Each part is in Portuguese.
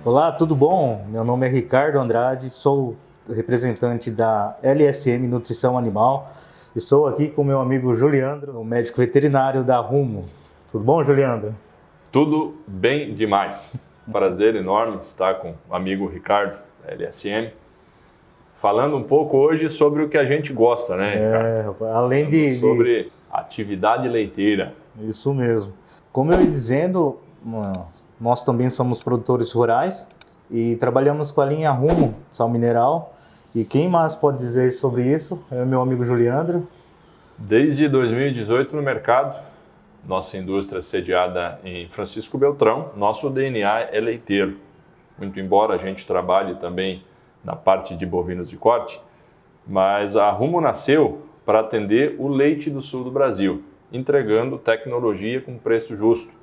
Olá, tudo bom? Meu nome é Ricardo Andrade, sou representante da LSM Nutrição Animal e estou aqui com meu amigo Juliandro, o médico veterinário da Rumo. Tudo bom, Juliandro? Tudo bem demais. Prazer enorme estar com o amigo Ricardo da LSM, falando um pouco hoje sobre o que a gente gosta, né, Ricardo? Além Sobre atividade leiteira. Isso mesmo. Como eu ia dizendo, nós também somos produtores rurais e trabalhamos com a linha Rumo, sal mineral. E quem mais pode dizer sobre isso é o meu amigo Juliandro. Desde 2018 no mercado, nossa indústria sediada em Francisco Beltrão, nosso DNA é leiteiro. Muito embora a gente trabalhe também na parte de bovinos de corte, mas a Rumo nasceu para atender o leite do sul do Brasil, entregando tecnologia com preço justo,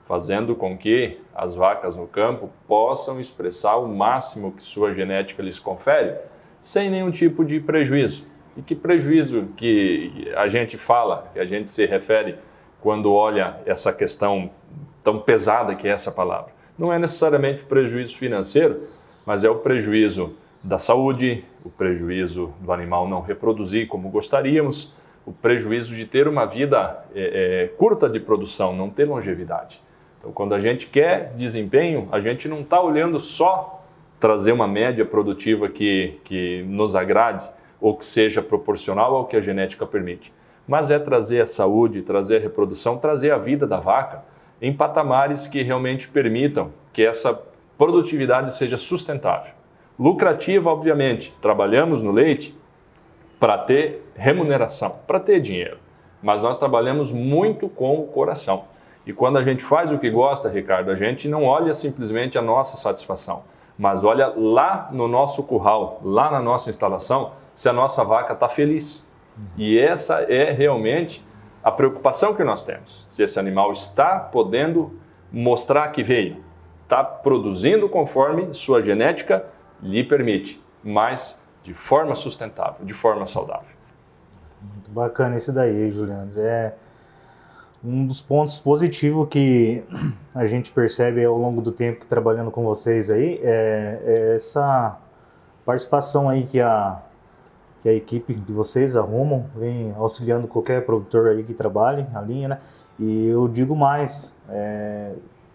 fazendo com que as vacas no campo possam expressar o máximo que sua genética lhes confere, sem nenhum tipo de prejuízo. E que prejuízo que a gente fala, que a gente se refere quando olha essa questão tão pesada que é essa palavra? Não é necessariamente o prejuízo financeiro, mas é o prejuízo da saúde, o prejuízo do animal não reproduzir como gostaríamos, o prejuízo de ter uma vida curta de produção, não ter longevidade. Então, quando a gente quer desempenho, a gente não está olhando só trazer uma média produtiva que nos agrade ou que seja proporcional ao que a genética permite, mas é trazer a saúde, trazer a reprodução, trazer a vida da vaca em patamares que realmente permitam que essa produtividade seja sustentável. Lucrativa, obviamente, trabalhamos no leite para ter remuneração, para ter dinheiro, mas nós trabalhamos muito com o coração. E quando a gente faz o que gosta, Ricardo, a gente não olha simplesmente a nossa satisfação, mas olha lá no nosso curral, lá na nossa instalação, se a nossa vaca está feliz. E essa é realmente a preocupação que nós temos. Se esse animal está podendo mostrar que veio, está produzindo conforme sua genética lhe permite, mas de forma sustentável, de forma saudável. Muito bacana isso daí, Juliandro. É um dos pontos positivos que a gente percebe ao longo do tempo que trabalhando com vocês aí, é essa participação aí que a equipe de vocês, a Rumo, vem auxiliando qualquer produtor aí que trabalhe na linha, né? E eu digo mais,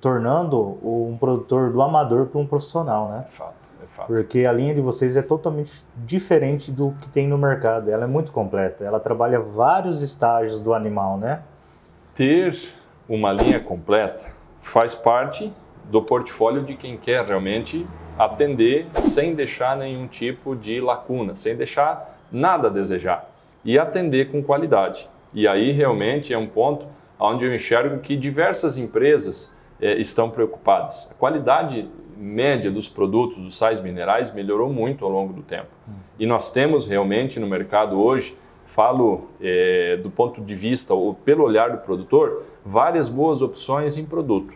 tornando um produtor do amador para um profissional, né? É fato. Porque a linha de vocês é totalmente diferente do que tem no mercado. Ela é muito completa. Ela trabalha vários estágios do animal, né? Ter uma linha completa faz parte do portfólio de quem quer realmente atender sem deixar nenhum tipo de lacuna, sem deixar nada a desejar e atender com qualidade. E aí realmente é um ponto onde eu enxergo que diversas empresas estão preocupadas. A qualidade média dos produtos, dos sais minerais, melhorou muito ao longo do tempo. E nós temos realmente no mercado hoje, falo do ponto de vista ou pelo olhar do produtor, várias boas opções em produto.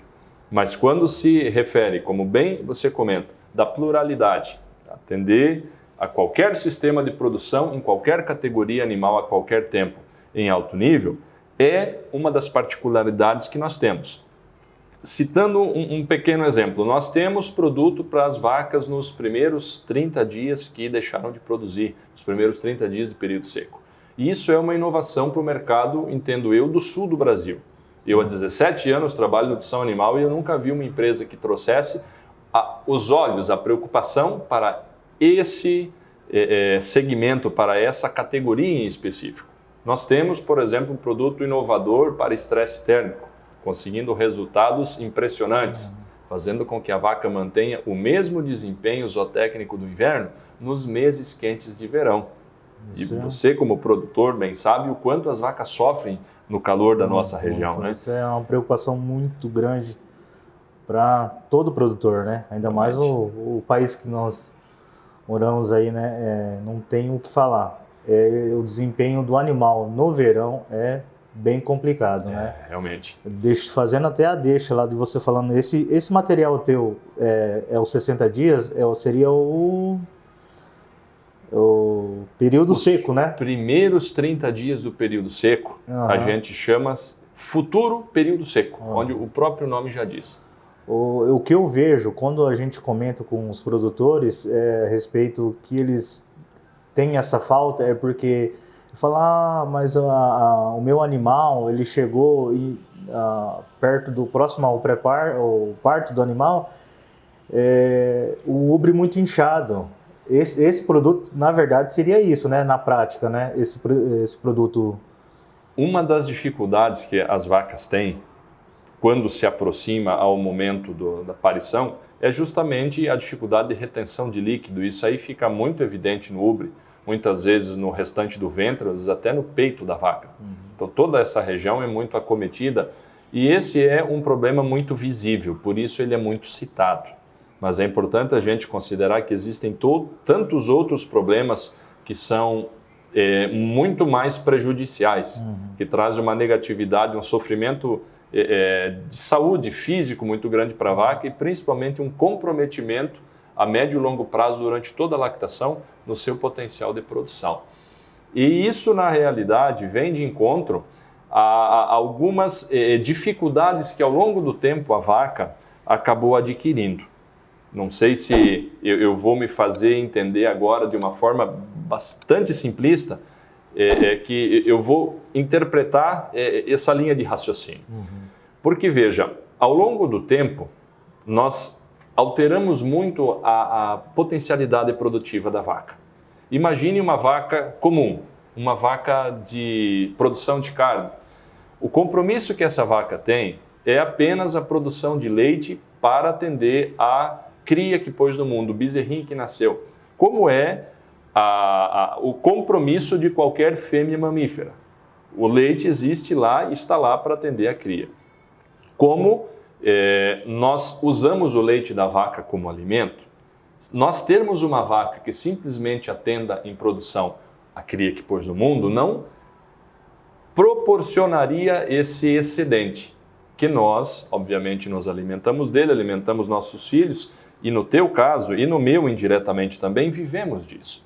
Mas quando se refere, como bem você comenta, da pluralidade, atender a qualquer sistema de produção, em qualquer categoria animal, a qualquer tempo, em alto nível, é uma das particularidades que nós temos. Citando um pequeno exemplo, nós temos produto para as vacas nos primeiros 30 dias que deixaram de produzir, nos primeiros 30 dias de período seco. E isso é uma inovação para o mercado, entendo eu, do sul do Brasil. Eu há 17 anos trabalho em nutrição animal e eu nunca vi uma empresa que trouxesse os olhos, a preocupação para esse segmento, para essa categoria em específico. Nós temos, por exemplo, um produto inovador para estresse térmico, conseguindo resultados impressionantes, fazendo com que a vaca mantenha o mesmo desempenho zootécnico do inverno nos meses quentes de verão. E você, como produtor, bem sabe o quanto as vacas sofrem no calor da nossa região, né? Isso é uma preocupação muito grande para todo produtor, né? Ainda mais o país que nós moramos aí, né? Não tem o que falar. O desempenho do animal no verão é bem complicado, né? Realmente. Fazendo até a deixa lá de você falando, esse material teu é os 60 dias, seria o período seco, né? Primeiros 30 dias do período seco, a gente chama futuro período seco, onde o próprio nome já diz. O que eu vejo quando a gente comenta com os produtores a respeito que eles têm essa falta é porque falar, mas o meu animal ele chegou perto do próximo ao o parto do animal, o ubre muito inchado. Esse produto, na verdade, seria isso, né? Na prática, né? Esse produto. Uma das dificuldades que as vacas têm quando se aproxima ao momento da parição é justamente a dificuldade de retenção de líquido. Isso aí fica muito evidente no ubre, muitas vezes no restante do ventre, às vezes até no peito da vaca. Então toda essa região é muito acometida e esse é um problema muito visível, por isso ele é muito citado. Mas é importante a gente considerar que existem tantos outros problemas que são muito mais prejudiciais, que trazem uma negatividade, um sofrimento de saúde físico muito grande para a vaca e principalmente um comprometimento a médio e longo prazo durante toda a lactação no seu potencial de produção. E isso, na realidade, vem de encontro a algumas dificuldades que ao longo do tempo a vaca acabou adquirindo. Não sei se eu vou me fazer entender agora de uma forma bastante simplista, que eu vou interpretar essa linha de raciocínio. Porque, veja, ao longo do tempo, nós alteramos muito a potencialidade produtiva da vaca. Imagine uma vaca comum, uma vaca de produção de carne. O compromisso que essa vaca tem é apenas a produção de leite para atender a cria que pôs no mundo, o bezerrinho que nasceu. Como é o compromisso de qualquer fêmea mamífera? O leite existe lá e está lá para atender a cria. Como nós usamos o leite da vaca como alimento, nós termos uma vaca que simplesmente atenda em produção a cria que pôs no mundo, não proporcionaria esse excedente, que nós, obviamente, nos alimentamos dele, alimentamos nossos filhos, e no teu caso, e no meu indiretamente também, vivemos disso.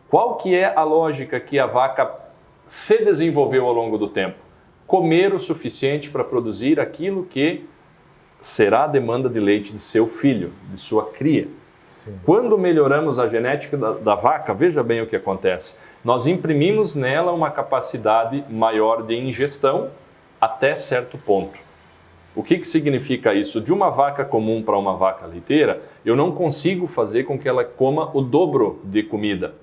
Qual que é a lógica que a vaca se desenvolveu ao longo do tempo? Comer o suficiente para produzir aquilo que será a demanda de leite de seu filho, de sua cria. Sim. Quando melhoramos a genética da vaca, veja bem o que acontece. Nós imprimimos nela uma capacidade maior de ingestão até certo ponto. O que significa isso? De uma vaca comum para uma vaca leiteira, eu não consigo fazer com que ela coma o dobro de comida.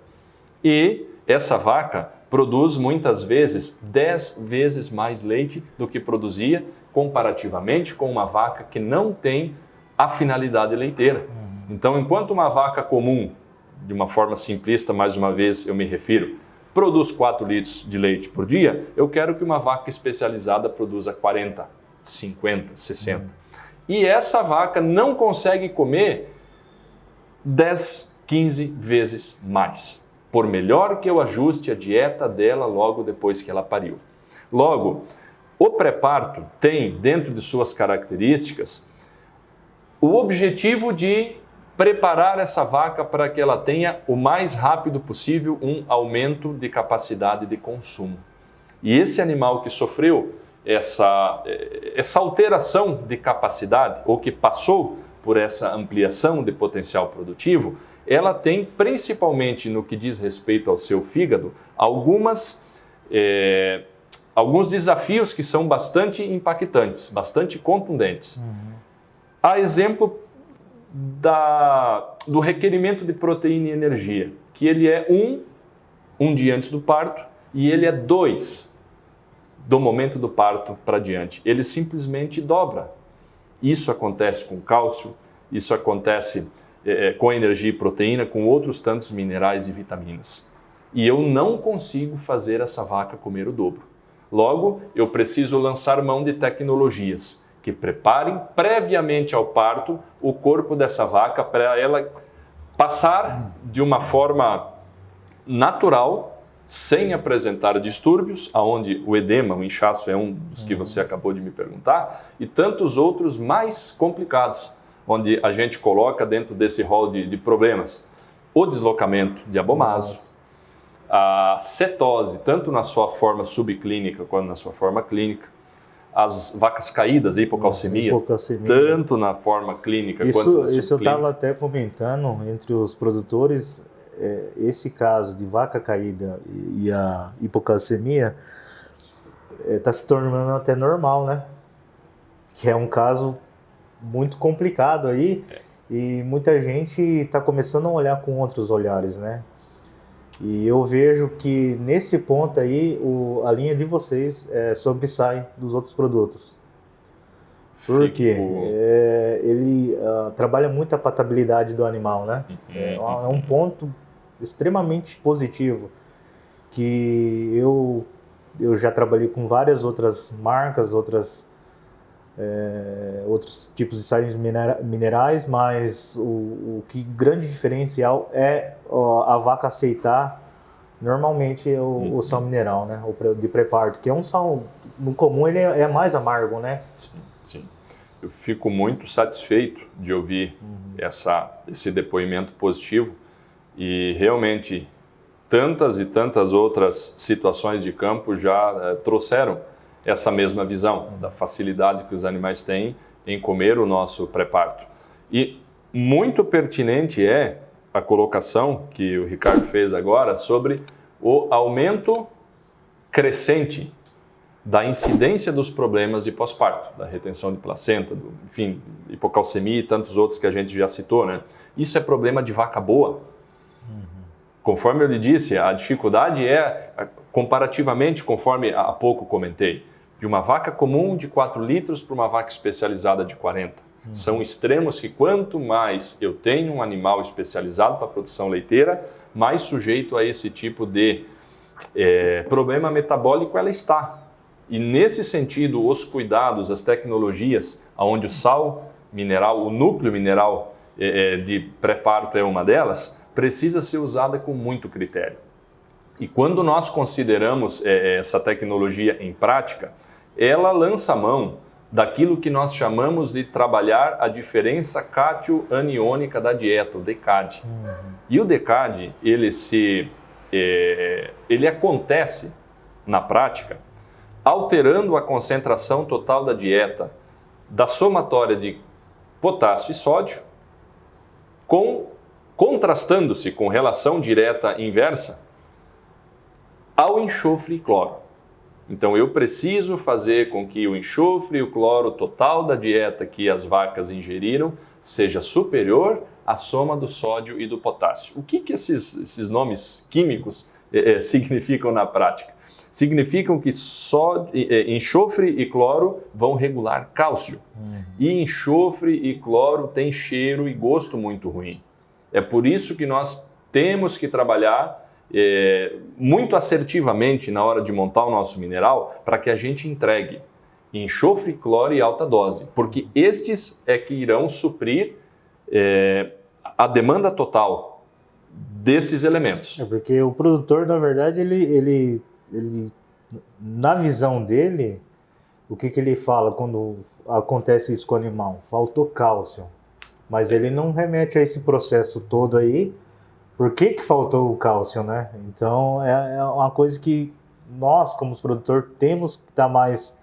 E essa vaca produz muitas vezes 10 vezes mais leite do que produzia comparativamente com uma vaca que não tem a finalidade leiteira. Então, enquanto uma vaca comum, de uma forma simplista, mais uma vez eu me refiro, produz 4 litros de leite por dia, eu quero que uma vaca especializada produza 40, 50, 60. E essa vaca não consegue comer 10, 15 vezes mais, por melhor que eu ajuste a dieta dela logo depois que ela pariu. Logo, o pré-parto tem dentro de suas características o objetivo de preparar essa vaca para que ela tenha o mais rápido possível um aumento de capacidade de consumo. E esse animal que sofreu essa alteração de capacidade, ou que passou por essa ampliação de potencial produtivo, ela tem, principalmente no que diz respeito ao seu fígado, alguns desafios que são bastante impactantes, bastante contundentes. A exemplo do requerimento de proteína e energia, que ele é um dia antes do parto e ele é 2 do momento do parto para diante. Ele simplesmente dobra. Isso acontece com cálcio, isso acontece com energia e proteína, com outros tantos minerais e vitaminas. E eu não consigo fazer essa vaca comer o dobro. Logo, eu preciso lançar mão de tecnologias que preparem previamente ao parto o corpo dessa vaca para ela passar de uma forma natural, sem apresentar distúrbios, aonde o edema, o inchaço é um dos que você acabou de me perguntar, e tantos outros mais complicados, onde a gente coloca dentro desse rol de problemas o deslocamento de abomaso, a cetose, tanto na sua forma subclínica quanto na sua forma clínica, as vacas caídas, hipocalcemia, Hipocalcemia. tanto na forma clínica quanto na Isso eu subclínica. estava até comentando entre os produtores, esse caso de vaca caída e a hipocalcemia está se tornando até normal, né? Que é um caso muito complicado aí e muita gente está começando a olhar com outros olhares, né? E eu vejo que nesse ponto aí a linha de vocês sobressai dos outros produtos. Porque ele trabalha muito a patabilidade do animal, né? É um ponto extremamente positivo que eu já trabalhei com várias outras marcas, outros tipos de sais minerais, mas o que grande diferencial é a vaca aceitar normalmente o sal mineral, né? O de pré-parto, que é um sal, no comum ele é mais amargo, né? Sim, sim. Eu fico muito satisfeito de ouvir esse depoimento positivo e realmente tantas e tantas outras situações de campo já trouxeram essa mesma visão da facilidade que os animais têm em comer o nosso pré-parto. E muito pertinente é a colocação que o Ricardo fez agora sobre o aumento crescente da incidência dos problemas de pós-parto, da retenção de placenta, enfim, hipocalcemia e tantos outros que a gente já citou, né? Isso é problema de vaca boa. Conforme eu lhe disse, a dificuldade comparativamente, conforme há pouco comentei, de uma vaca comum de 4 litros para uma vaca especializada de 40. São extremos que quanto mais eu tenho um animal especializado para a produção leiteira, mais sujeito a esse tipo de problema metabólico ela está. E nesse sentido, os cuidados, as tecnologias, onde o sal mineral, o núcleo mineral de pré-parto é uma delas, precisa ser usada com muito critério. E quando nós consideramos essa tecnologia em prática, ela lança mão daquilo que nós chamamos de trabalhar a diferença cátion-aniônica da dieta, o DCAD. E o DCAD, ele acontece na prática alterando a concentração total da dieta da somatória de potássio e sódio, contrastando-se com relação direta inversa ao enxofre e cloro. Então eu preciso fazer com que o enxofre e o cloro total da dieta que as vacas ingeriram seja superior à soma do sódio e do potássio. O que esses nomes químicos significam na prática? Significam que enxofre e cloro vão regular cálcio. E enxofre e cloro têm cheiro e gosto muito ruim. É por isso que nós temos que trabalhar muito assertivamente na hora de montar o nosso mineral para que a gente entregue enxofre, cloro e alta dose, porque estes é que irão suprir a demanda total desses elementos. Porque o produtor, na verdade, ele na visão dele, o que ele fala quando acontece isso com o animal? Faltou cálcio. Mas ele não remete a esse processo todo aí. Por que faltou o cálcio, né? Então, é uma coisa que nós, como produtor, temos que estar mais...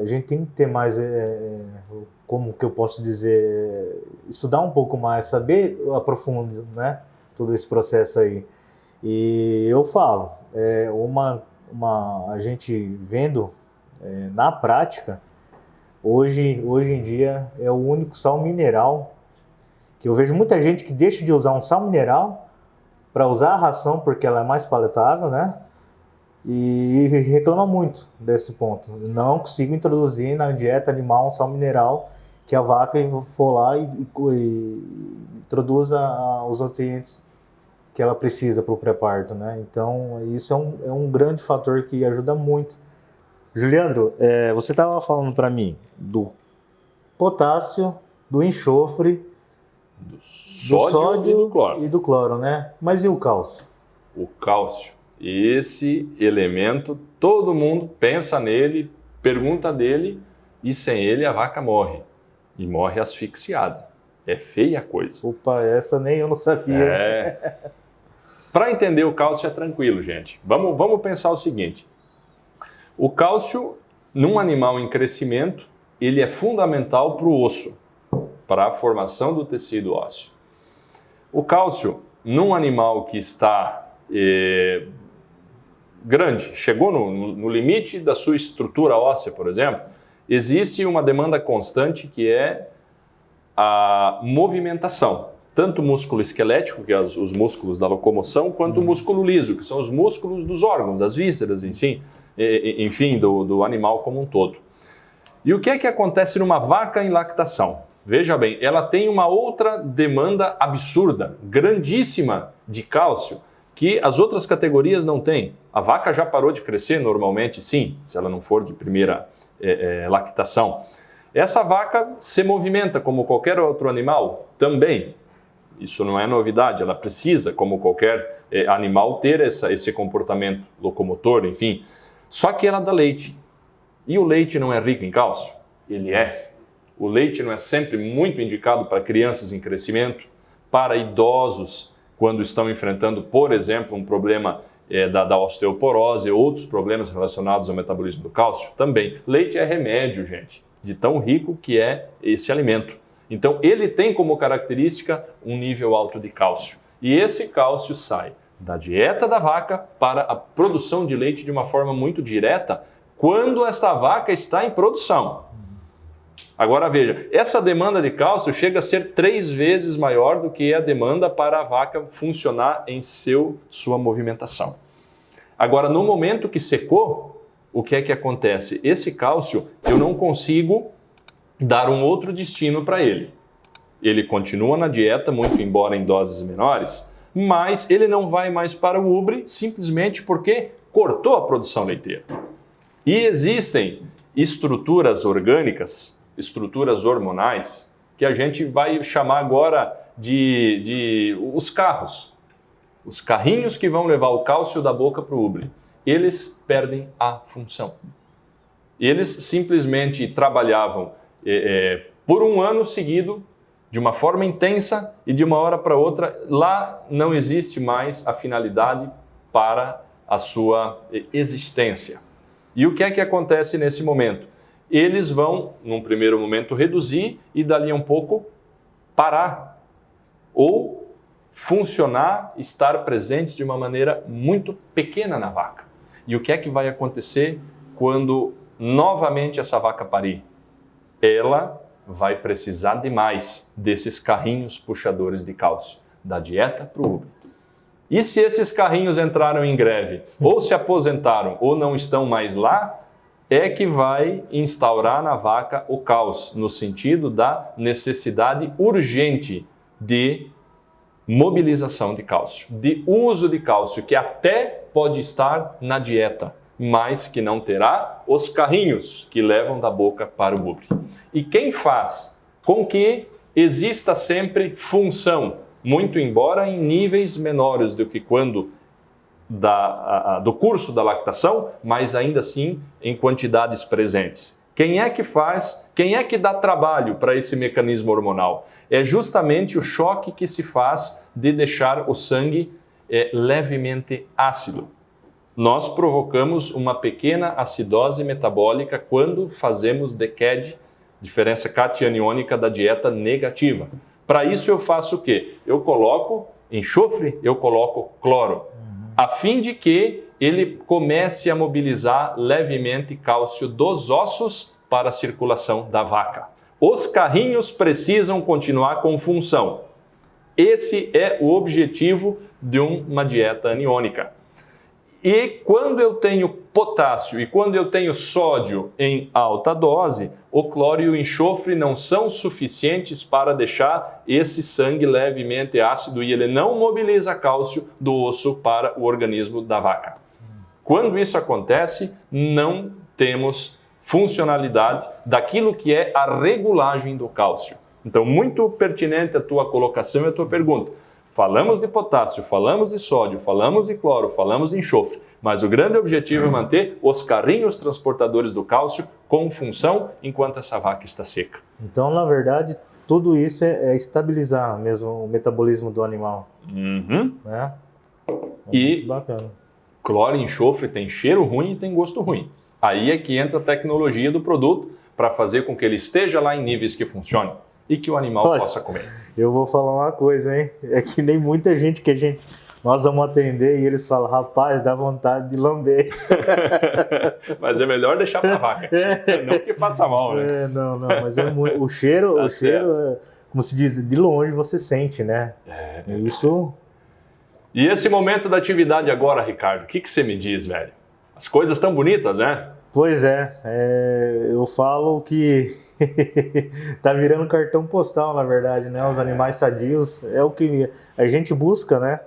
a gente tem que ter mais... como que eu posso dizer? Estudar um pouco mais, saber aprofundar, né? Todo esse processo aí. E eu falo, a gente vendo na prática, hoje em dia é o único sal mineral que eu vejo muita gente que deixa de usar um sal mineral para usar a ração porque ela é mais palatável, né? E reclama muito desse ponto. Não consigo introduzir na dieta animal um sal mineral que a vaca for lá e introduza os nutrientes que ela precisa para o pré-parto, né? Então, isso é um grande fator que ajuda muito. Juliandro, você estava falando para mim do potássio, do enxofre, do sódio e do cloro, né? Mas e o cálcio? O cálcio, esse elemento, todo mundo pensa nele, pergunta dele, e sem ele a vaca morre. E morre asfixiada. É feia a coisa. Opa, essa nem eu não sabia. Para entender o cálcio é tranquilo, gente. Vamos pensar o seguinte. O cálcio num animal em crescimento, ele é fundamental para o osso, para a formação do tecido ósseo. O cálcio, num animal que está grande, chegou no limite da sua estrutura óssea, por exemplo, existe uma demanda constante que é a movimentação. Tanto o músculo esquelético, que é os músculos da locomoção, quanto o músculo liso, que são os músculos dos órgãos, das vísceras em si, enfim, do animal como um todo. E o que é que acontece numa vaca em lactação? Veja bem, ela tem uma outra demanda absurda, grandíssima de cálcio, que as outras categorias não têm. A vaca já parou de crescer normalmente, sim, se ela não for de primeira lactação. Essa vaca se movimenta como qualquer outro animal também. Isso não é novidade, ela precisa, como qualquer animal, ter esse comportamento locomotor, enfim. Só que ela dá leite. E o leite não é rico em cálcio? Ele é. O leite não é sempre muito indicado para crianças em crescimento, para idosos, quando estão enfrentando, por exemplo, um problema da osteoporose, outros problemas relacionados ao metabolismo do cálcio? Também. Leite é remédio, gente, de tão rico que é esse alimento. Então, ele tem como característica um nível alto de cálcio. E esse cálcio sai da dieta da vaca para a produção de leite de uma forma muito direta quando essa vaca está em produção. Agora veja, essa demanda de cálcio chega a ser 3 vezes maior do que a demanda para a vaca funcionar em sua movimentação. Agora, no momento que secou, o que é que acontece? Esse cálcio eu não consigo dar um outro destino para ele. Ele continua na dieta, muito embora em doses menores, mas ele não vai mais para o ubre simplesmente porque cortou a produção leiteira. E existem estruturas orgânicas, estruturas hormonais, que a gente vai chamar agora de os carros. Os carrinhos que vão levar o cálcio da boca para o ubre. Eles perdem a função. Eles simplesmente trabalhavam por um ano seguido, de uma forma intensa, e de uma hora para outra, lá não existe mais a finalidade para a sua existência. E o que é que acontece nesse momento? Eles vão, num primeiro momento, reduzir e dali a um pouco parar. Ou funcionar, estar presentes de uma maneira muito pequena na vaca. E o que é que vai acontecer quando novamente essa vaca parir? Ela vai precisar demais desses carrinhos puxadores de cálcio, da dieta para o ubre. E se esses carrinhos entraram em greve, ou se aposentaram, ou não estão mais lá, é que vai instaurar na vaca o caos, no sentido da necessidade urgente de mobilização de cálcio, de uso de cálcio, que até pode estar na dieta, mas que não terá os carrinhos que levam da boca para o ubre. E quem faz com que exista sempre função, muito embora em níveis menores do que quando do curso da lactação, mas ainda assim em quantidades presentes. Quem é que faz, quem é que dá trabalho para esse mecanismo hormonal? É justamente o choque que se faz de deixar o sangue levemente ácido. Nós provocamos uma pequena acidose metabólica quando fazemos DCAD, diferença cationiônica da dieta negativa. Para isso eu faço o quê? Eu coloco enxofre, eu coloco cloro, a fim de que ele comece a mobilizar levemente cálcio dos ossos para a circulação da vaca. Os carrinhos precisam continuar com função. Esse é o objetivo de uma dieta aniônica. E quando eu tenho potássio e quando eu tenho sódio em alta dose, o cloro e o enxofre não são suficientes para deixar esse sangue levemente ácido e ele não mobiliza cálcio do osso para o organismo da vaca. Quando isso acontece, não temos funcionalidade daquilo que é a regulagem do cálcio. Então, muito pertinente a tua colocação e a tua pergunta. Falamos de potássio, falamos de sódio, falamos de cloro, falamos de enxofre, mas o grande objetivo é manter os carrinhos transportadores do cálcio com função enquanto essa vaca está seca. Então, na verdade, tudo isso é estabilizar mesmo o metabolismo do animal. Uhum. Né? E muito bacana. Cloro e enxofre tem cheiro ruim e tem gosto ruim. Aí é que entra a tecnologia do produto para fazer com que ele esteja lá em níveis que funcionem e que o animal possa comer. Eu vou falar uma coisa, hein? É que nem muita gente nós vamos atender e eles falam, rapaz, dá vontade de lamber. Mas é melhor deixar para a vaca, não que passa mal, né? Não, mas é muito, o cheiro, como se diz, de longe você sente, né? Isso. E esse momento da atividade agora, Ricardo, o que você me diz, velho? As coisas estão bonitas, né? Pois eu falo que tá virando cartão postal, na verdade, né? Os animais sadios é o que a gente busca, né?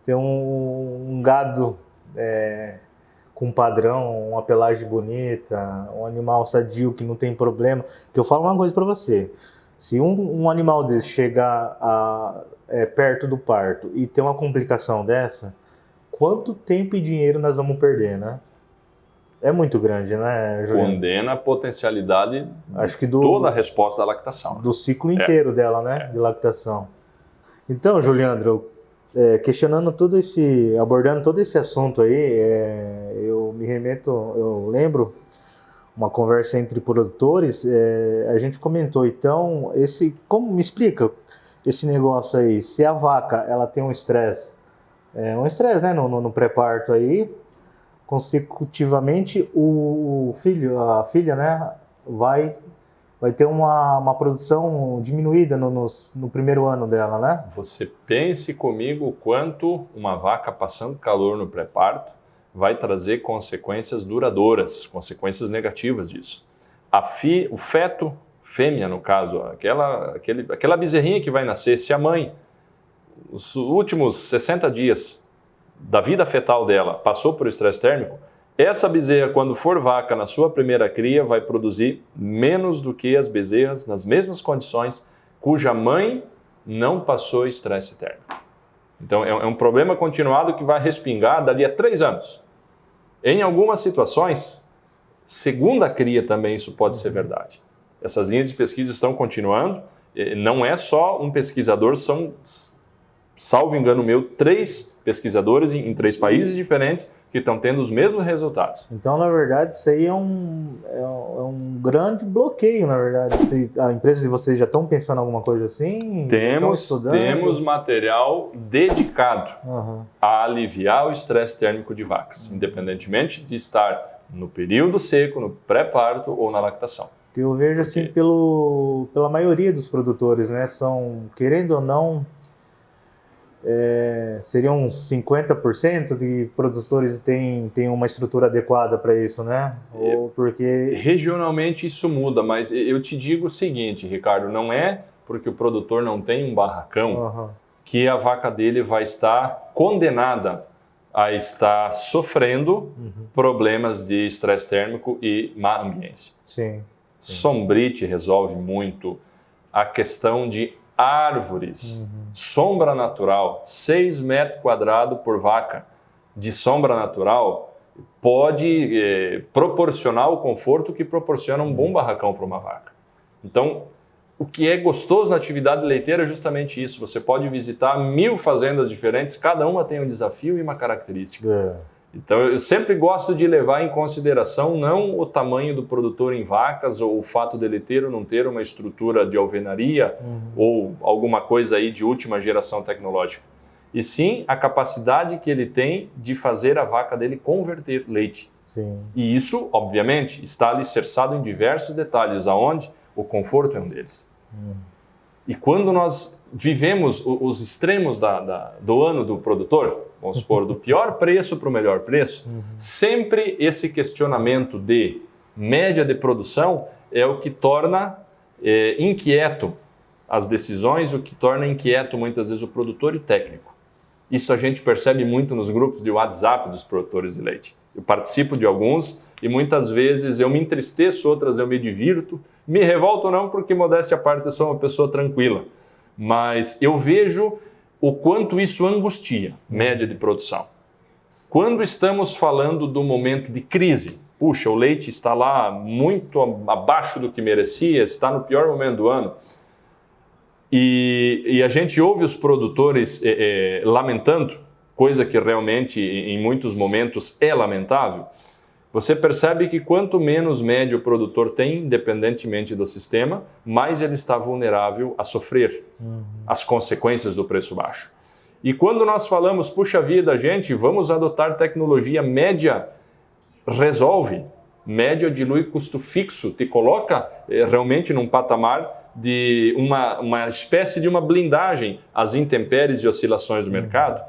Ter um gado com padrão, uma pelagem bonita, um animal sadio que não tem problema. Que eu falo uma coisa para você, se um animal desse chegar perto do parto e ter uma complicação dessa, quanto tempo e dinheiro nós vamos perder, né? É muito grande, né, Juliano? Condena a potencialidade Acho que toda a resposta da lactação. Do ciclo inteiro dela, né? De lactação. Então, Juliandro, abordando todo esse assunto aí, eu lembro uma conversa entre produtores, a gente comentou, então, como me explica esse negócio aí, se a vaca, ela tem um estresse, né, no pré-parto aí, consecutivamente a filha, né, vai ter uma produção diminuída no primeiro ano dela, né? Você pense comigo o quanto uma vaca passando calor no pré-parto vai trazer consequências duradouras, consequências negativas disso. O feto, fêmea no caso, aquela bezerrinha que vai nascer, se a mãe, os últimos 60 dias da vida fetal dela passou por estresse térmico, essa bezerra, quando for vaca na sua primeira cria, vai produzir menos do que as bezerras nas mesmas condições cuja mãe não passou estresse térmico. Então é um problema continuado que vai respingar dali a 3 anos. Em algumas situações, segunda cria também isso pode ser verdade. Essas linhas de pesquisa estão continuando, não é só um pesquisador, são, salvo engano meu, 3 pesquisadores em 3 países diferentes que estão tendo os mesmos resultados. Então, na verdade, isso aí é um grande bloqueio, na verdade. A empresa de vocês já estão pensando em alguma coisa assim? Temos material dedicado a aliviar o estresse térmico de vacas, independentemente de estar no período seco, no pré-parto ou na lactação. Que eu vejo assim pela maioria dos produtores, né? São, querendo ou não, seriam 50% de produtores têm uma estrutura adequada para isso, né? Ou porque... Regionalmente isso muda, mas eu te digo o seguinte, Ricardo, não é porque o produtor não tem um barracão que a vaca dele vai estar condenada a estar sofrendo problemas de estresse térmico e má ambiência. Sim. Sombrite resolve muito a questão de árvores, sombra natural, 6 metros quadrados por vaca de sombra natural pode proporcionar o conforto que proporciona um bom barracão para uma vaca. Então, o que é gostoso na atividade leiteira é justamente isso. Você pode visitar 1000 fazendas diferentes, cada uma tem um desafio e uma característica. Então, eu sempre gosto de levar em consideração não o tamanho do produtor em vacas ou o fato de leiteiro não ter uma estrutura de alvenaria ou alguma coisa aí de última geração tecnológica, e sim a capacidade que ele tem de fazer a vaca dele converter leite. Sim. E isso, obviamente, está alicerçado em diversos detalhes, aonde o conforto é um deles. E quando nós vivemos os extremos do ano do produtor, vamos supor, do pior preço para o melhor preço, sempre esse questionamento de média de produção é o que torna inquieto as decisões, o que torna inquieto muitas vezes o produtor e o técnico. Isso a gente percebe muito nos grupos de WhatsApp dos produtores de leite. Eu participo de alguns e muitas vezes eu me entristeço, outras eu me divirto. Me revolto não, porque modéstia à parte eu sou uma pessoa tranquila, mas eu vejo o quanto isso angustia média de produção. Quando estamos falando do momento de crise, puxa, o leite está lá muito abaixo do que merecia, está no pior momento do ano, e a gente ouve os produtores lamentando, coisa que realmente em muitos momentos é lamentável, Você percebe que quanto menos médio o produtor tem, independentemente do sistema, mais ele está vulnerável a sofrer as consequências do preço baixo. E quando nós falamos, puxa vida, gente, vamos adotar tecnologia média, resolve. Média dilui custo fixo, te coloca realmente num patamar de uma espécie de uma blindagem às intempéries e oscilações do mercado.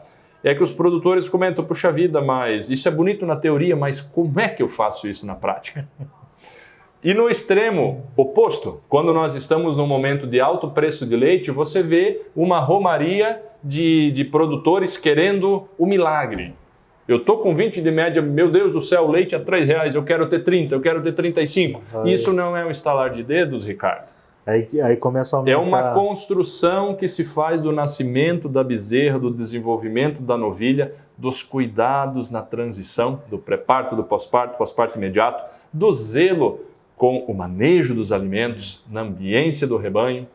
É que os produtores comentam, puxa vida, mas isso é bonito na teoria, mas como é que eu faço isso na prática? E no extremo oposto, quando nós estamos num momento de alto preço de leite, você vê uma romaria de produtores querendo o milagre. Eu estou com 20 de média, meu Deus do céu, o leite é R$3, eu quero ter 30, eu quero ter 35. Isso não é um estalar de dedos, Ricardo. Aí começa a aumentar. É uma construção que se faz do nascimento da bezerra, do desenvolvimento da novilha, dos cuidados na transição, do pré-parto, do pós-parto, pós-parto imediato, do zelo com o manejo dos alimentos, na ambiência do rebanho,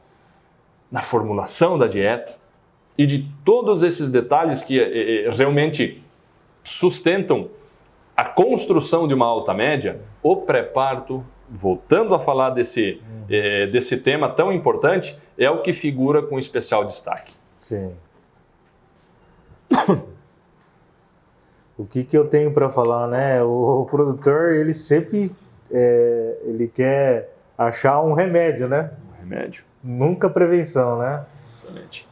na formulação da dieta e de todos esses detalhes que realmente sustentam a construção de uma alta média, o pré-parto, voltando a falar desse tema tão importante, é o que figura com especial destaque. Sim. O que eu tenho para falar, né? O produtor, ele sempre ele quer achar um remédio, né? Um remédio. Nunca prevenção, né? Exatamente.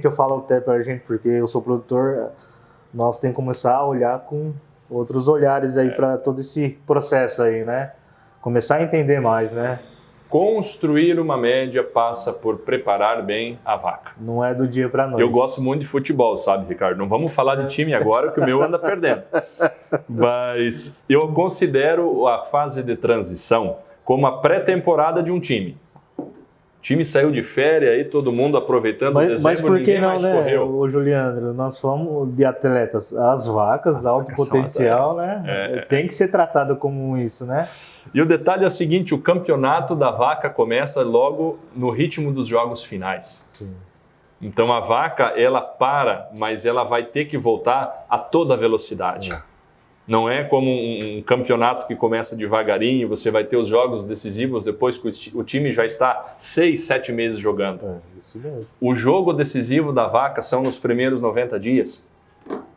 Eu falo até para a gente, porque eu sou produtor, nós temos que começar a olhar com outros olhares aí para todo esse processo aí, né? Começar a entender mais, né? Construir uma média passa por preparar bem a vaca. Não é do dia para noite. Eu gosto muito de futebol, sabe, Ricardo? Não vamos falar de time agora, que o meu anda perdendo. Mas eu considero a fase de transição como a pré-temporada de um time. O time saiu de férias aí, todo mundo aproveitando o dezembro, mas por que ninguém não, mais né, correu. ô Juliandro? Nós fomos de atletas, as vacas, alto potencial, né? Tem que ser tratado como isso, né? E o detalhe é o seguinte, o campeonato da vaca começa logo no ritmo dos jogos finais. Sim. Então a vaca, ela para, mas ela vai ter que voltar a toda velocidade. Não é como um campeonato que começa devagarinho, você vai ter os jogos decisivos depois que o time já está 6, 7 meses jogando. Isso mesmo. O jogo decisivo da vaca são nos primeiros 90 dias.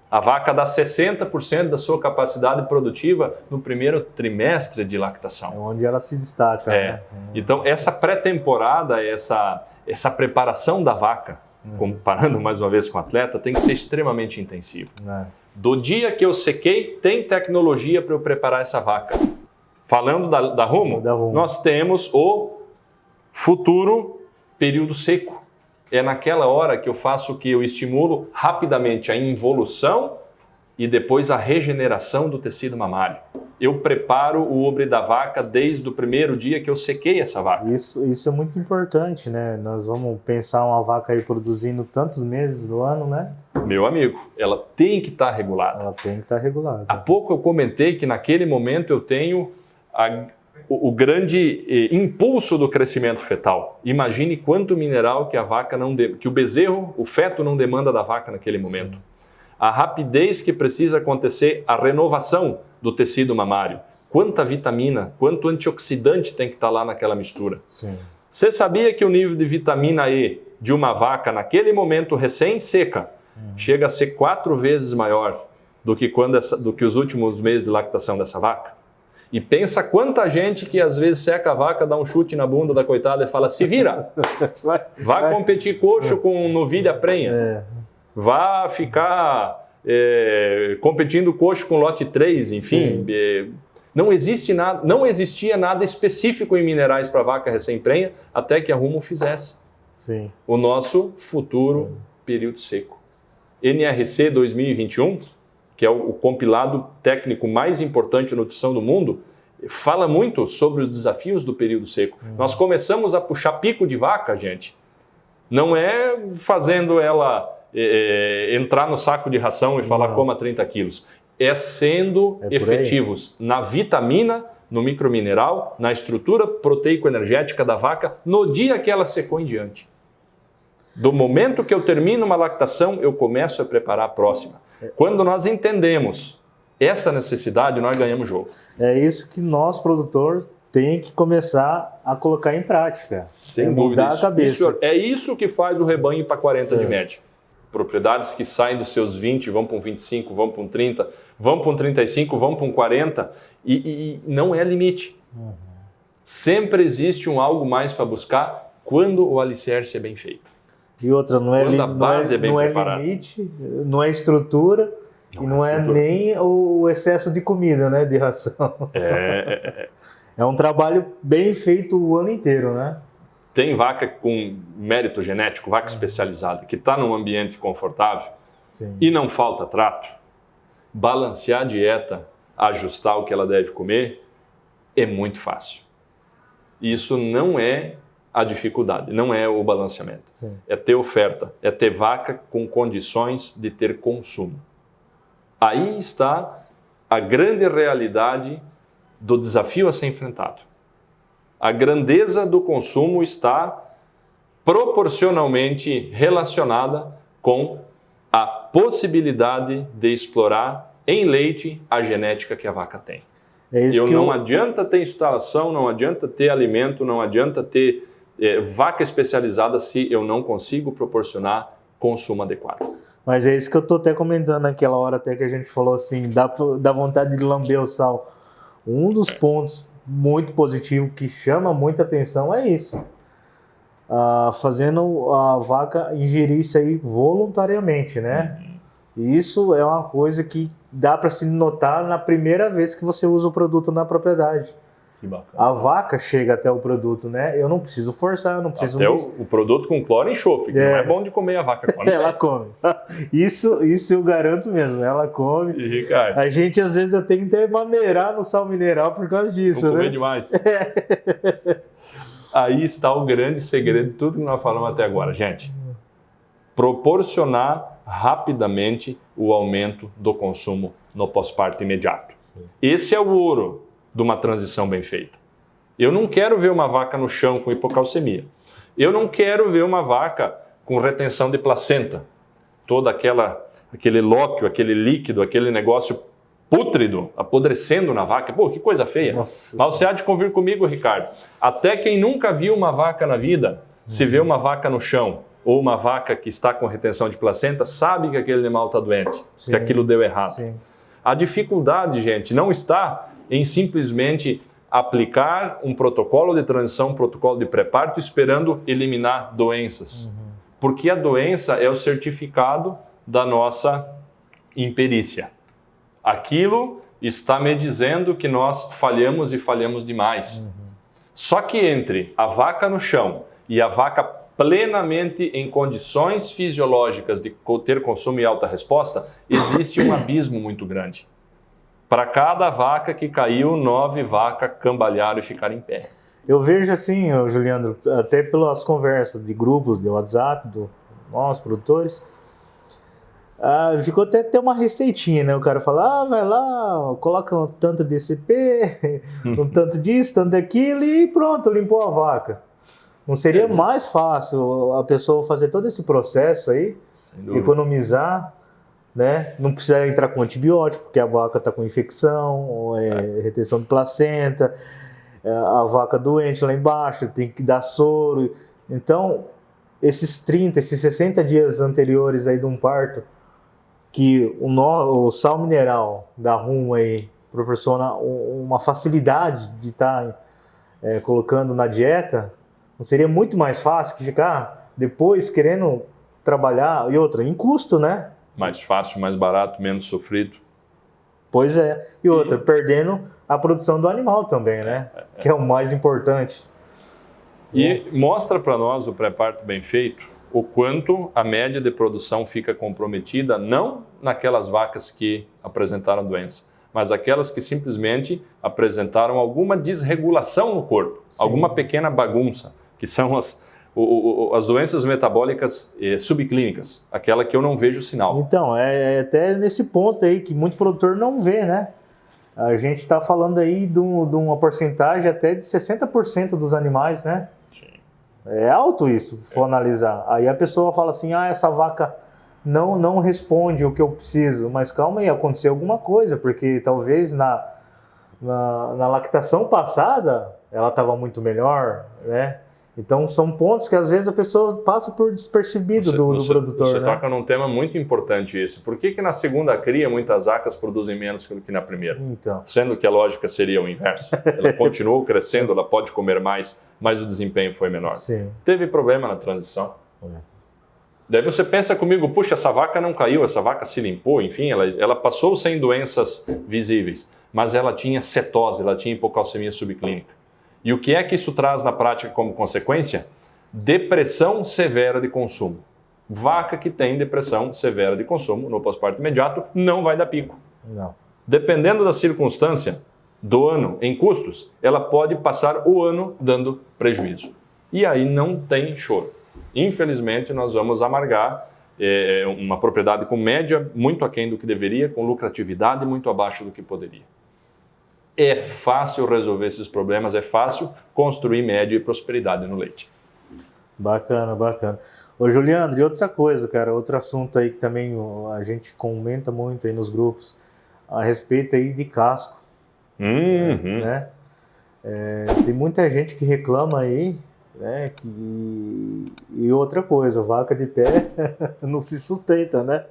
A vaca dá 60% da sua capacidade produtiva no primeiro trimestre de lactação. É onde ela se destaca. Né? Então, essa pré-temporada, essa preparação da vaca, comparando mais uma vez com o atleta, tem que ser extremamente intensiva. Do dia que eu sequei, tem tecnologia para eu preparar essa vaca. Falando da Rumo, nós temos o futuro período seco. É naquela hora que eu estimulo rapidamente a involução e depois a regeneração do tecido mamário. Eu preparo o ubre da vaca desde o primeiro dia que eu sequei essa vaca. Isso é muito importante, né? Nós vamos pensar uma vaca aí produzindo tantos meses do ano, né? Meu amigo, ela tem que estar regulada. Ela tem que estar regulada. Há pouco eu comentei que naquele momento eu tenho o grande impulso do crescimento fetal. Imagine quanto mineral que a vaca que o bezerro, o feto não demanda da vaca naquele momento. Sim. A rapidez que precisa acontecer a renovação do tecido mamário. Quanta vitamina, quanto antioxidante tem que estar lá naquela mistura. Sim. Você sabia que o nível de vitamina E de uma vaca naquele momento recém-seca chega a ser 4 vezes maior do que os últimos meses de lactação dessa vaca? E pensa quanta gente que às vezes seca a vaca, dá um chute na bunda da coitada e fala, se vira, vai competir coxo com novilha prenha, vá ficar competindo coxo com lote 3, enfim. Não existia nada específico em minerais para vaca recém-prenha até que a Rumo fizesse o nosso futuro período seco. NRC 2021, que é o compilado técnico mais importante de nutrição do mundo, fala muito sobre os desafios do período seco. Nós começamos a puxar pico de vaca, gente. Não é fazendo ela entrar no saco de ração e falar coma 30 quilos. É sendo efetivos na vitamina, no micromineral, na estrutura proteico-energética da vaca, no dia que ela secou em diante. Do momento que eu termino uma lactação, eu começo a preparar a próxima. Quando nós entendemos essa necessidade, nós ganhamos o jogo. É isso que nós, produtores, tem que começar a colocar em prática. Sem dúvida. Mudar a cabeça. É isso que faz o rebanho ir para 40 de média. Propriedades que saem dos seus 20, vão para um 25, vão para um 30, vão para um 35, vão para um 40 e não é limite. Sempre existe um algo mais para buscar quando o alicerce é bem feito. E outra, não é limite, não é estrutura e não é nem o excesso de comida, né, de ração. É um trabalho bem feito o ano inteiro, né? Tem vaca com mérito genético, vaca especializada, que está num ambiente confortável. Sim. E não falta trato. Balancear a dieta, ajustar o que ela deve comer, é muito fácil. Isso não é a dificuldade, não é o balanceamento. Sim. É ter oferta, é ter vaca com condições de ter consumo. Aí está a grande realidade do desafio a ser enfrentado. A grandeza do consumo está proporcionalmente relacionada com a possibilidade de explorar em leite a genética que a vaca tem. Não adianta ter instalação, não adianta ter alimento, não adianta ter vaca especializada se eu não consigo proporcionar consumo adequado. Mas é isso que eu estou até comentando naquela hora até que a gente falou assim, dá vontade de lamber o sal. Um dos pontos muito positivos que chama muita atenção é isso. Fazendo a vaca ingerir isso aí voluntariamente, né? Isso é uma coisa que dá para se notar na primeira vez que você usa o produto na propriedade. Que bacana. A vaca chega até o produto, né? Eu não preciso forçar, eu não preciso... Até o produto com cloro e enxofre, que não é bom de comer, a vaca come. Ela come. Isso eu garanto mesmo, ela come. E, Ricardo, a gente às vezes tem que até maneirar no sal mineral por causa disso, não né? comer demais. Aí está o grande segredo de tudo que nós falamos até agora, gente. Proporcionar rapidamente o aumento do consumo no pós-parto imediato. Esse é o ouro de uma transição bem feita. Eu não quero ver uma vaca no chão com hipocalcemia. Eu não quero ver uma vaca com retenção de placenta. Todo aquele lóquio, aquele líquido, aquele negócio pútrido, apodrecendo na vaca. Pô, que coisa feia. Nossa. Mas você há de convir comigo, Ricardo. Até quem nunca viu uma vaca na vida, se vê uma vaca no chão ou uma vaca que está com retenção de placenta, sabe que aquele animal está doente, que aquilo deu errado. Sim. A dificuldade, gente, não está em simplesmente aplicar um protocolo de transição, um protocolo de pré-parto, esperando eliminar doenças. Porque a doença é o certificado da nossa imperícia. Aquilo está me dizendo que nós falhamos e falhamos demais. Só que entre a vaca no chão e a vaca plenamente em condições fisiológicas de ter consumo e alta resposta, existe um abismo muito grande. Para cada vaca que caiu, 9 vacas cambalearam e ficaram em pé. Eu vejo assim, Juliano, até pelas conversas de grupos de WhatsApp, nós produtores, ficou até uma receitinha, né? O cara fala, vai lá, coloca um tanto de CP, um tanto disso, tanto daquilo e pronto, limpou a vaca. Não seria mais fácil a pessoa fazer todo esse processo aí, economizar, né? Não precisa entrar com antibiótico, porque a vaca está com infecção, retenção de placenta, a vaca doente lá embaixo, tem que dar soro. Então, esses 30, esses 60 dias anteriores aí de um parto, que o sal mineral da Rumo aí proporciona uma facilidade de estar colocando na dieta, não seria muito mais fácil que ficar depois querendo trabalhar, e outra, em custo, né? Mais fácil, mais barato, menos sofrido. Pois é. E outra, perdendo a produção do animal também, né? Que é o mais importante. E mostra para nós o pré-parto bem feito, o quanto a média de produção fica comprometida, não naquelas vacas que apresentaram doença, mas aquelas que simplesmente apresentaram alguma desregulação no corpo, alguma pequena bagunça, que são as doenças metabólicas subclínicas, aquela que eu não vejo sinal. Então, é até nesse ponto aí que muito produtor não vê, né? A gente está falando aí de uma porcentagem até de 60% dos animais, né? Sim. É alto isso, se for analisar. Aí a pessoa fala assim, essa vaca não responde o que eu preciso. Mas calma aí, aconteceu alguma coisa, porque talvez na lactação passada ela estava muito melhor, né? Então são pontos que às vezes a pessoa passa por despercebido do produtor. Você né? toca num tema muito importante esse. Por que na segunda cria muitas vacas produzem menos do que na primeira? Então. Sendo que a lógica seria o inverso. Ela continuou crescendo, ela pode comer mais, mas o desempenho foi menor. Sim. Teve problema na transição. Daí você pensa comigo, puxa, essa vaca não caiu, essa vaca se limpou, enfim, ela passou sem doenças visíveis, mas ela tinha cetose, ela tinha hipocalcemia subclínica. E o que é que isso traz na prática como consequência? Depressão severa de consumo. Vaca que tem depressão severa de consumo no pós-parto imediato não vai dar pico. Não. Dependendo da circunstância do ano em custos, ela pode passar o ano dando prejuízo. E aí não tem choro. Infelizmente, nós vamos amargar uma propriedade com média muito aquém do que deveria, com lucratividade muito abaixo do que poderia. É fácil resolver esses problemas, é fácil construir média e prosperidade no leite. Bacana, bacana. Ô, Juliandro, e outra coisa, cara, outro assunto aí que também a gente comenta muito aí nos grupos, a respeito aí de casco, né? Tem muita gente que reclama aí, né? E outra coisa, vaca de pé não se sustenta, né?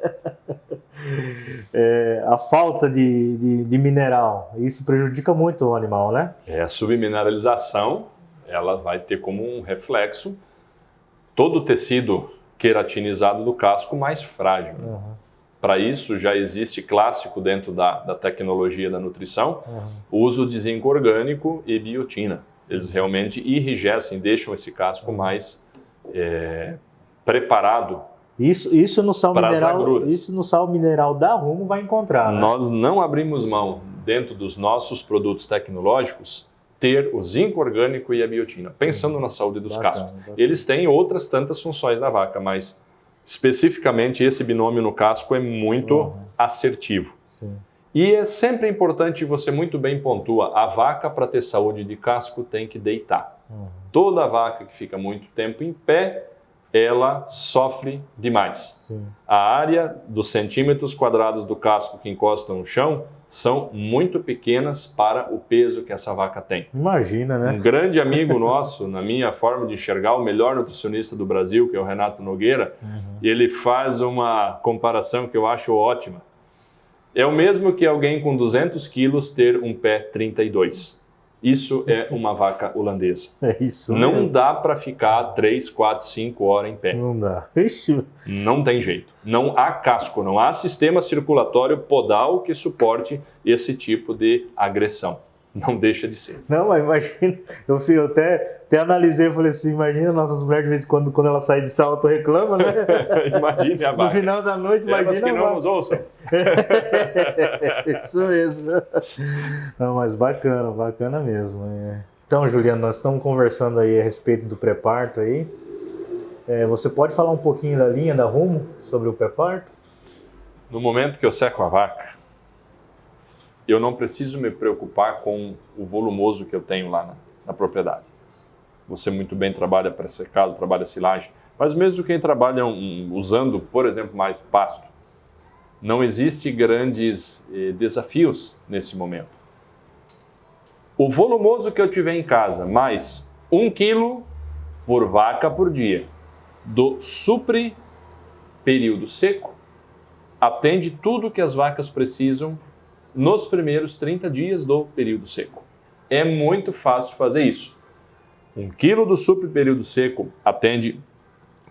A falta de mineral, isso prejudica muito o animal, né? A submineralização, ela vai ter como um reflexo todo o tecido queratinizado do casco mais frágil. Para isso, já existe clássico dentro da tecnologia da nutrição, o uso de zinco orgânico e biotina. Eles realmente enrijecem, deixam esse casco mais preparado. Isso no sal mineral, isso no sal mineral da Rumo vai encontrar. Né? Nós não abrimos mão, dentro dos nossos produtos tecnológicos, ter o zinco orgânico e a biotina, pensando na saúde dos cascos. Eles têm outras tantas funções na vaca, mas especificamente esse binômio no casco é muito assertivo. Sim. E é sempre importante, você muito bem pontua, a vaca para ter saúde de casco tem que deitar. Toda vaca que fica muito tempo em pé, ela sofre demais. Sim. A área dos centímetros quadrados do casco que encostam no chão são muito pequenas para o peso que essa vaca tem. Imagina, né? Um grande amigo nosso, na minha forma de enxergar, o melhor nutricionista do Brasil, que é o Renato Nogueira, ele faz uma comparação que eu acho ótima. É o mesmo que alguém com 200 quilos ter um pé 32. Isso é uma vaca holandesa. É isso Não mesmo. dá para ficar 3, 4, 5 horas em pé. Não dá. Ixi. Não tem jeito. Não há casco, não há sistema circulatório podal que suporte esse tipo de agressão. Não deixa de ser. Não, mas imagina, eu até analisei, falei assim, imagina nossas mulheres de vez em quando ela sai de salto reclama, né? Imagine a vaca. No final da noite, imagina Elas que não nos ouçam. Isso mesmo. Não, mas bacana mesmo. Então, Juliano, nós estamos conversando aí a respeito do pré-parto aí. Você pode falar um pouquinho da linha da Rumo sobre o pré-parto? No momento que eu seco a vaca, eu não preciso me preocupar com o volumoso que eu tenho lá na propriedade. Você muito bem trabalha pré-secado, trabalha silagem, mas mesmo quem trabalha usando, por exemplo, mais pasto, não existe grandes desafios nesse momento. O volumoso que eu tiver em casa, mais 1 quilo por vaca por dia, do supre período seco, atende tudo que as vacas precisam nos primeiros 30 dias do período seco. É muito fácil fazer isso. 1 quilo do supre período seco atende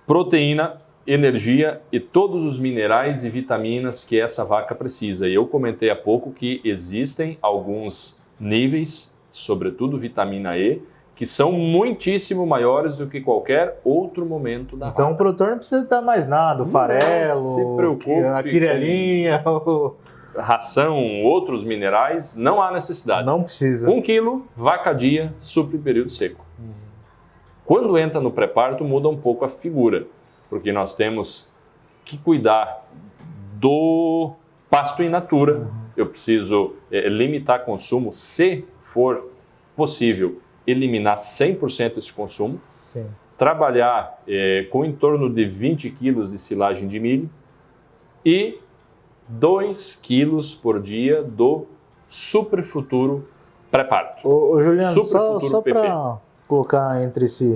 proteína, energia e todos os minerais e vitaminas que essa vaca precisa. E eu comentei há pouco que existem alguns níveis, sobretudo vitamina E, que são muitíssimo maiores do que qualquer outro momento da vaca. Então o produtor não precisa dar mais nada, o farelo, se preocupe a quirelinha, ração, outros minerais, não há necessidade. Não precisa. 1 quilo, vaca dia, supre período seco. Quando entra no pré-parto, muda um pouco a figura, porque nós temos que cuidar do pasto in natura. Eu preciso limitar consumo, se for possível, eliminar 100% esse consumo. Sim. Trabalhar com em torno de 20 quilos de silagem de milho, e 2 quilos por dia do Super Futuro pré-parto. Ô Juliano, Super Futuro só PP. para colocar entre si,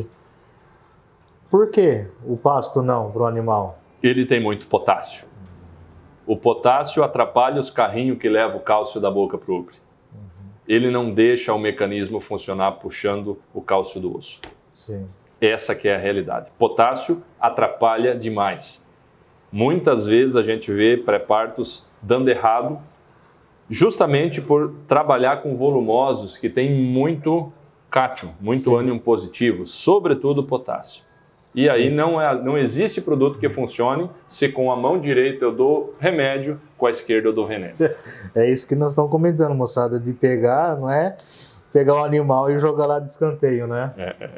por que o pasto não para o animal? Ele tem muito potássio. O potássio atrapalha os carrinhos que levam o cálcio da boca para o útero. Ele não deixa o mecanismo funcionar puxando o cálcio do osso. Sim. Essa que é a realidade. Potássio atrapalha demais. Muitas vezes a gente vê pré-partos dando errado, justamente por trabalhar com volumosos que têm muito cátion, muito ânion positivo, sobretudo potássio. E aí não existe produto que funcione se com a mão direita eu dou remédio, com a esquerda eu dou veneno. É isso que nós estamos comentando, moçada, de pegar, não é? Pegar o animal e jogar lá de escanteio, né?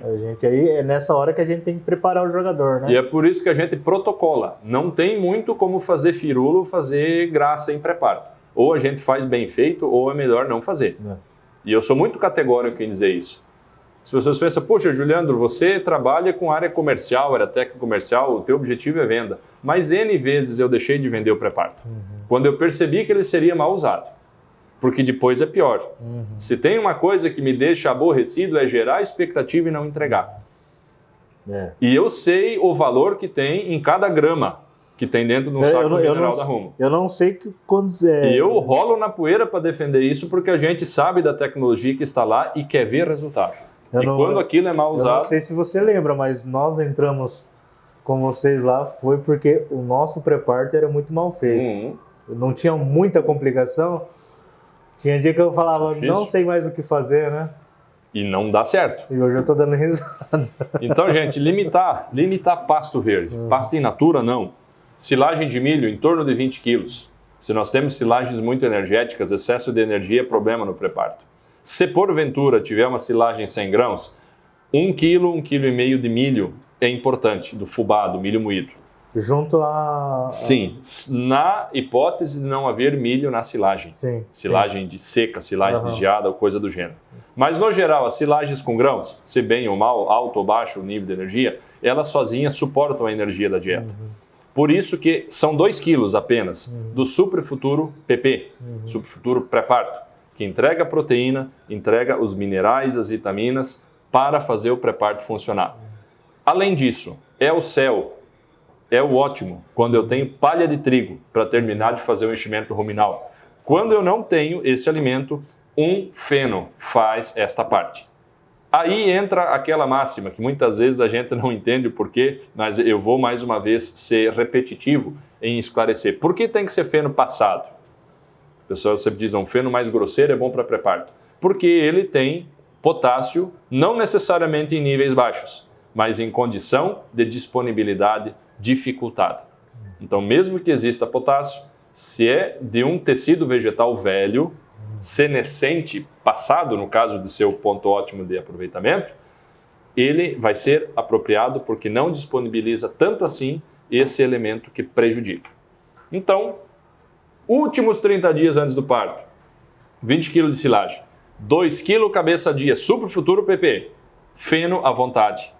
A gente aí é nessa hora que a gente tem que preparar o jogador, né? E é por isso que a gente protocola. Não tem muito como fazer firulo, fazer graça em pré-parto. Ou a gente faz bem feito, ou é melhor não fazer. E eu sou muito categórico em dizer isso. As pessoas pensam, poxa, Juliandro, você trabalha com área comercial, área técnica comercial, o teu objetivo é venda. Mas N vezes eu deixei de vender o pré-parto. Quando eu percebi que ele seria mal usado. Porque depois é pior. Se tem uma coisa que me deixa aborrecido é gerar expectativa e não entregar. E eu sei o valor que tem em cada grama que tem dentro de um saco mineral da Rumo. Eu não sei que quando... E eu rolo na poeira para defender isso porque a gente sabe da tecnologia que está lá e quer ver resultado. Quando aquilo é mal usado... Eu não sei se você lembra, mas nós entramos com vocês lá foi porque o nosso pré-parto era muito mal feito. Não tinha muita complicação. Tinha dia que eu falava, não sei mais o que fazer, né? E não dá certo. E hoje eu tô dando risada. Então, gente, limitar pasto verde. Pasto in natura, não. Silagem de milho em torno de 20 quilos. Se nós temos silagens muito energéticas, excesso de energia é problema no pré-parto. Se porventura tiver uma silagem 100 grãos, 1 quilo, 1,5 quilo de milho é importante, do fubá, do milho moído. Junto a... Sim, na hipótese de não haver milho na silagem. Silagem de seca, silagem de geada ou coisa do gênero. Mas, no geral, as silagens com grãos, se bem ou mal, alto ou baixo o nível de energia, elas sozinhas suportam a energia da dieta. Por isso que são 2 quilos apenas do Super Futuro PP, Super Futuro pré-parto, que entrega a proteína, entrega os minerais, as vitaminas para fazer o pré-parto funcionar. Além disso, é o céu, é o ótimo quando eu tenho palha de trigo para terminar de fazer o enchimento ruminal. Quando eu não tenho esse alimento, um feno faz esta parte. Aí entra aquela máxima que muitas vezes a gente não entende o porquê, mas eu vou mais uma vez ser repetitivo em esclarecer. Por que tem que ser feno passado? O pessoal sempre diz, um feno mais grosseiro é bom para pré-parto. Porque ele tem potássio, não necessariamente em níveis baixos, mas em condição de disponibilidade dificultada. Então, mesmo que exista potássio, se é de um tecido vegetal velho, senescente, passado, no caso de seu ponto ótimo de aproveitamento, ele vai ser apropriado porque não disponibiliza tanto assim esse elemento que prejudica. Então, últimos 30 dias antes do parto, 20 kg de silagem, 2 kg cabeça dia, Super Futuro PP, feno à vontade,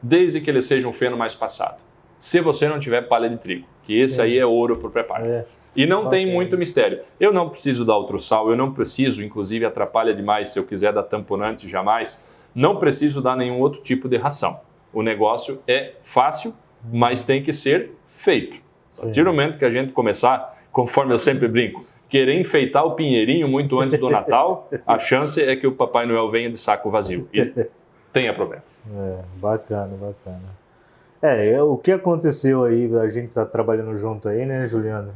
desde que ele seja um feno mais passado. Se você não tiver palha de trigo, que esse aí é ouro para o pré-parto. E não tem muito mistério. Eu não preciso dar outro sal, eu não preciso, inclusive atrapalha demais se eu quiser dar tamponante, jamais. Não preciso dar nenhum outro tipo de ração. O negócio é fácil, mas tem que ser feito. A partir do momento que a gente começar, conforme eu sempre brinco, querer enfeitar o pinheirinho muito antes do Natal, a chance é que o Papai Noel venha de saco vazio. E tenha problema. Bacana, bacana. O que aconteceu aí, a gente tá trabalhando junto aí, né, Juliano?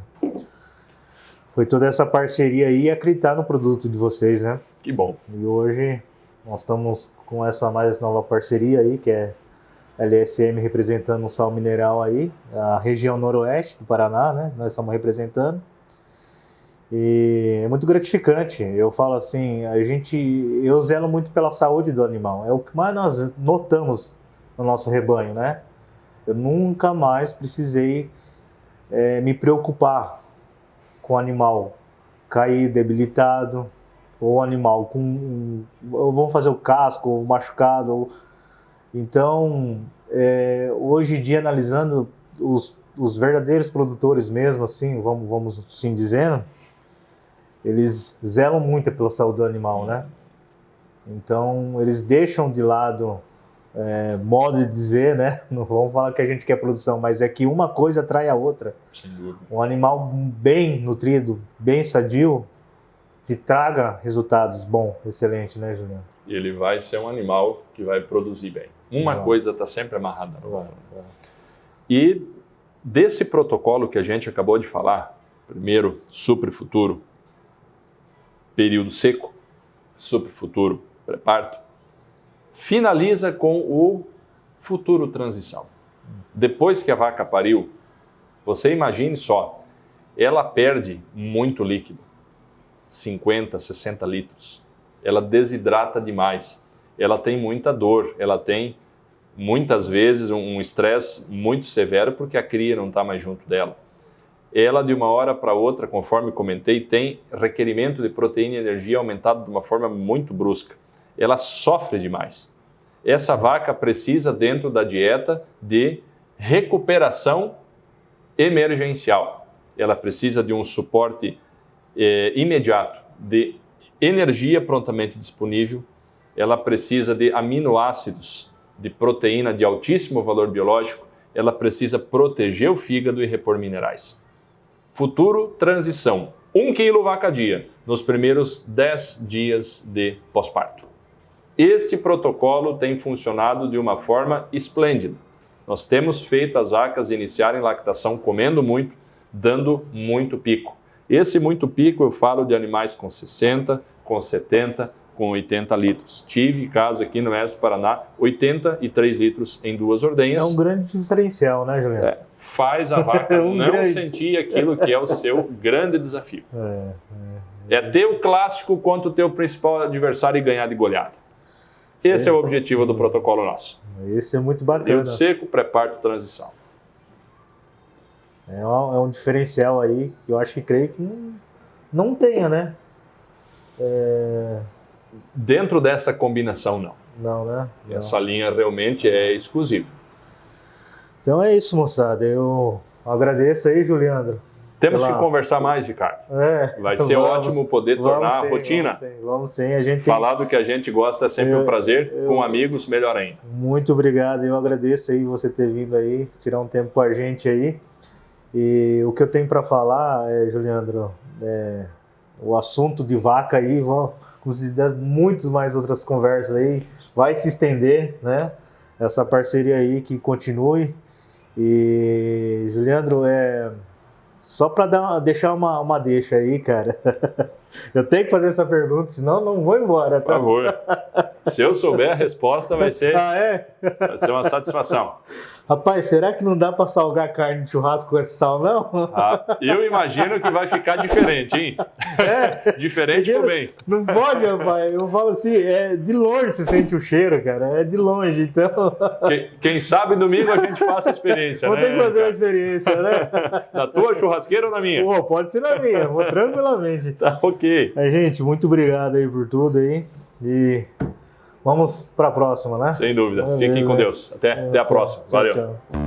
Foi toda essa parceria aí e acreditar no produto de vocês, né? Que bom. E hoje nós estamos com essa mais nova parceria aí, que é LSM representando o sal mineral aí, a região noroeste do Paraná, né? Nós estamos representando. E é muito gratificante. Eu falo assim, eu zelo muito pela saúde do animal. É o que mais nós notamos no nosso rebanho, né? Eu nunca mais precisei me preocupar com o animal cair debilitado, ou animal ou vão fazer o casco, ou machucado. Então, hoje em dia, analisando os verdadeiros produtores mesmo, assim, vamos assim dizendo, eles zelam muito pela saúde do animal, né? Então, eles deixam de lado, modo de dizer, né? Não vamos falar que a gente quer produção, mas é que uma coisa atrai a outra. Sem dúvida. Um animal bem nutrido, bem sadio, te traga resultados bons, excelente, né, Juliano? E ele vai ser um animal que vai produzir bem. Uma coisa está sempre amarrada na outra. E desse protocolo que a gente acabou de falar, primeiro, supre futuro, período seco, supre futuro, pré-parto, finaliza com o futuro transição. Depois que a vaca pariu, você imagine só, ela perde muito líquido, 50, 60 litros. Ela desidrata demais, ela tem muita dor, ela tem muitas vezes um estresse muito severo porque a cria não está mais junto dela. Ela, de uma hora para outra, conforme comentei, tem requerimento de proteína e energia aumentado de uma forma muito brusca. Ela sofre demais. Essa vaca precisa, dentro da dieta, de recuperação emergencial. Ela precisa de um suporte imediato, de energia prontamente disponível. Ela precisa de aminoácidos, de proteína de altíssimo valor biológico. Ela precisa proteger o fígado e repor minerais. Futuro transição, 1 quilo vaca dia, nos primeiros 10 dias de pós-parto. Este protocolo tem funcionado de uma forma esplêndida. Nós temos feito as vacas iniciarem lactação comendo muito, dando muito pico. Esse muito pico eu falo de animais com 60, com 70, com 80 litros. Tive caso aqui no Oeste do Paraná, 83 litros em 2 ordenhas. É um grande diferencial, né, Juliano? Faz a vaca não sentir aquilo que é o seu grande desafio. É ter o clássico contra o teu principal adversário e ganhar de goleada. Esse é o objetivo do protocolo nosso. Esse é muito bacana. Período seco, pré-parto, transição. É um diferencial aí que eu acho que creio que não tenha, né? Dentro dessa combinação, não. Não, né? Não. Essa linha realmente é exclusiva. Então é isso, moçada. Eu agradeço aí, Juliandro. Temos que conversar mais, Ricardo. Vai ser ótimo poder tornar a rotina. Vamos sim. A gente falar do que a gente gosta é sempre um prazer. Com amigos, melhor ainda. Muito obrigado. Eu agradeço aí você ter vindo aí, tirar um tempo com a gente aí. E o que eu tenho para falar, Juliandro, o assunto de vaca aí, como se der muitas mais outras conversas aí, vai se estender, né? Essa parceria aí que continue. E, Juliandro, só para deixar uma deixa aí, cara. Eu tenho que fazer essa pergunta, senão não vou embora. Tá? Por favor. Se eu souber a resposta, vai ser vai ser uma satisfação. Rapaz, será que não dá para salgar a carne de churrasco com esse sal, não? Eu imagino que vai ficar diferente, hein? Diferente por bem. Não pode, rapaz. Eu falo assim, de longe você sente o cheiro, cara. É de longe, então... Quem sabe domingo a gente faça a experiência, Vou né? ter que fazer uma experiência, né? Na tua churrasqueira ou na minha? Pô, pode ser na minha, vou tranquilamente. Tá, ok. Gente, muito obrigado aí por tudo aí. E vamos para a próxima, né? Sem dúvida. Fiquem com Deus. Até a próxima. Valeu. Tchau.